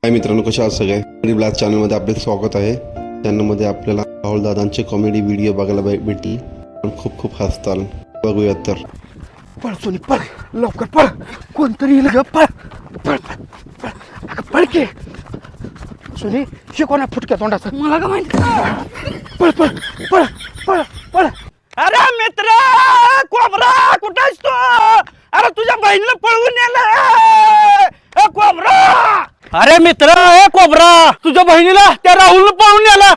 हाय मित्रांनो, कशा आहात सगळे? कॉमेडी ब्लास्ट चॅनलमध्ये आपले स्वागत आहे. चॅनलमध्ये आपल्याला राहुल दादांचे कॉमेडी व्हिडिओ बघायला भेटतील. पण खूप खूप हसताल. बघूयात तर. पळ सोनी पळ, लवकर पळ, कोणतरी येईल ग. पळ पळ पळ अगं पळ की सोनी. शिकवणार फुटक्या तोंडाचं मला का माहिती. पळ पळ पळ पळ पळ. अरे मित्र कोबरा, कुठं आहेस तू? अरे तुझ्या बहिणीला पळवून नेलं कोबरा. अरे मित्र कोबरा, तुझ्या बहिणीला त्या राहुलनं पळवून नेला.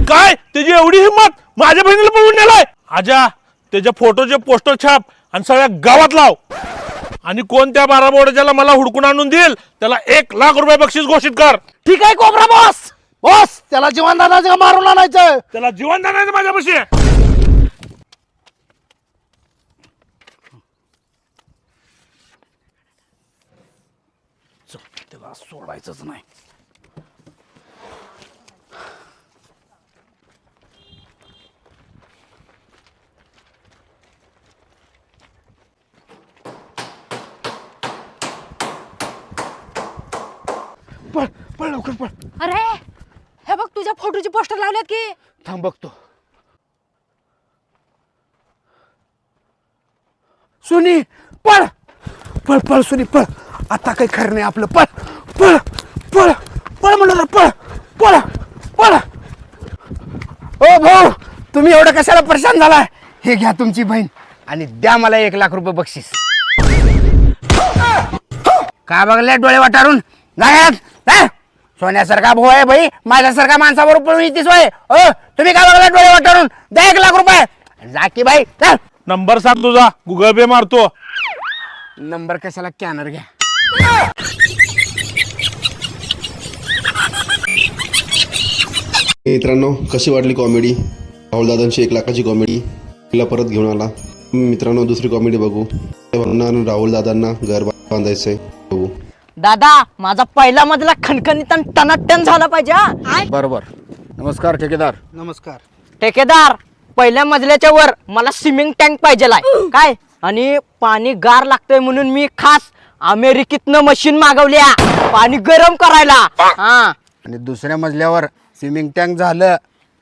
काय त्याची एवढी हिंमत? माझ्या बहिणीला पळवून नेलाय? आजा, त्याच्या फोटोचे पोस्टर छाप आणि सगळ्या गावात लाव. आणि कोणत्या बारा बोर्डाच्याला मला हुडकून आणून देईल त्याला 1,00,000 रुपये बक्षीस घोषित कर. ठीक आहे कोबरा बॉस. बॉस त्याला जीवनदानाचं मारून आणायचं. त्याला जीवन दानायचं माझ्यापाशी. त्याला सोडायचंच नाही. पळ पळ लवकर पळ. अरे हे बघ तुझ्या फोटोची पोस्टर लावल्यात की. थांब बघतो. सुनी पळ पळ पळ सुनी पळ. आता काही खरं नाही आपलं. पळ पळ पळ पळ म्हणलं तर पळ पळ पळ. ओ भाऊ, तुम्ही एवढं कशाला परेशान झालाय? हे घ्या तुमची बहीण आणि द्या मला 1,00,000 रुपये बक्षीस. काय बघले डोळे वाटारून? नाही सोन्यासारखा भाऊ आहे भाई, माझ्यासारखा माणसावर पळून येतेस होय? तुम्ही काय बघला डोळे वाटारून? द्या 1,00,000 रुपये. जा की बाई. नंबर सांग तुझा, गुगल पे मारतो. नंबर कशाला, कॅनर घ्या. मित्रांनो, कशी वाटली कॉमेडी? राहुल दादांची 1,00,000ची कॉमेडी तिला परत घेऊन आला. मित्रांनो, दुसरी कॉमेडी बघू. राहुल दादांना घर बांधायचंय, बघू. दादा माझा पहिला मजला खणखणीत आणि टनाटन झाला पाहिजे. हा बरोबर. नमस्कार ठेकेदार. नमस्कार. ठेकेदार, पहिल्या मजल्याच्या वर मला स्विमिंग टँक पाहिजेलाय काय, आणि पाणी गार लागतंय म्हणून मी खास अमेरिकेतनं मशीन मागवल्या पाणी गरम करायला. हा, आणि दुसऱ्या मजल्यावर स्विमिंग टँक झालं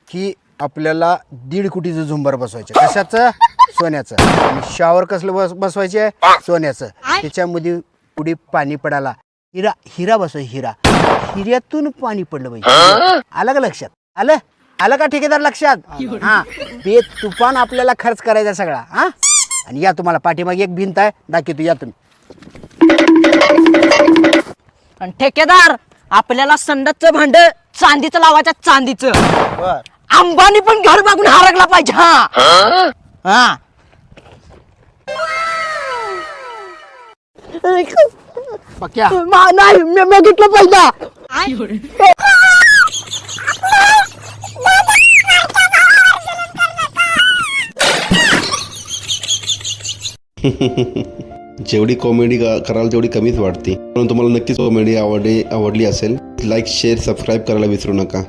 की आपल्याला 1.5 कोटीचं झुंबर बसवायचं. कशाचं? सोन्याचं. आणि शावर कसलं बसवायचे? सोन्याचं. त्याच्यामध्ये पुढे पाणी पडायला हिरा हिरा बसवाय. हिऱ्यातून पाणी पडलं पाहिजे. आलं का लक्षात? आलं का ठेकेदार लक्षात? हा, ते तुफान आपल्याला खर्च करायचा सगळा. हा, आणि या तुम्हाला पाठीमागे एक भिंत आहे, दाखवतो या तुम्ही. आणि ठेकेदार आपल्याला संडासचं भांड चांदीचं लावायचं. चांदीचं. अंबानी पण घर बघून हारगला पाहिजे. हा हा. पक्या नाही, मी बघितलं पहिला. जेवढी कॉमेडी कराल तेवढी कमीच वाटते. पण तुम्हाला नक्कीच कॉमेडी आवडली असेल, लाईक, शेअर, सबस्क्राईब करायला विसरू नका.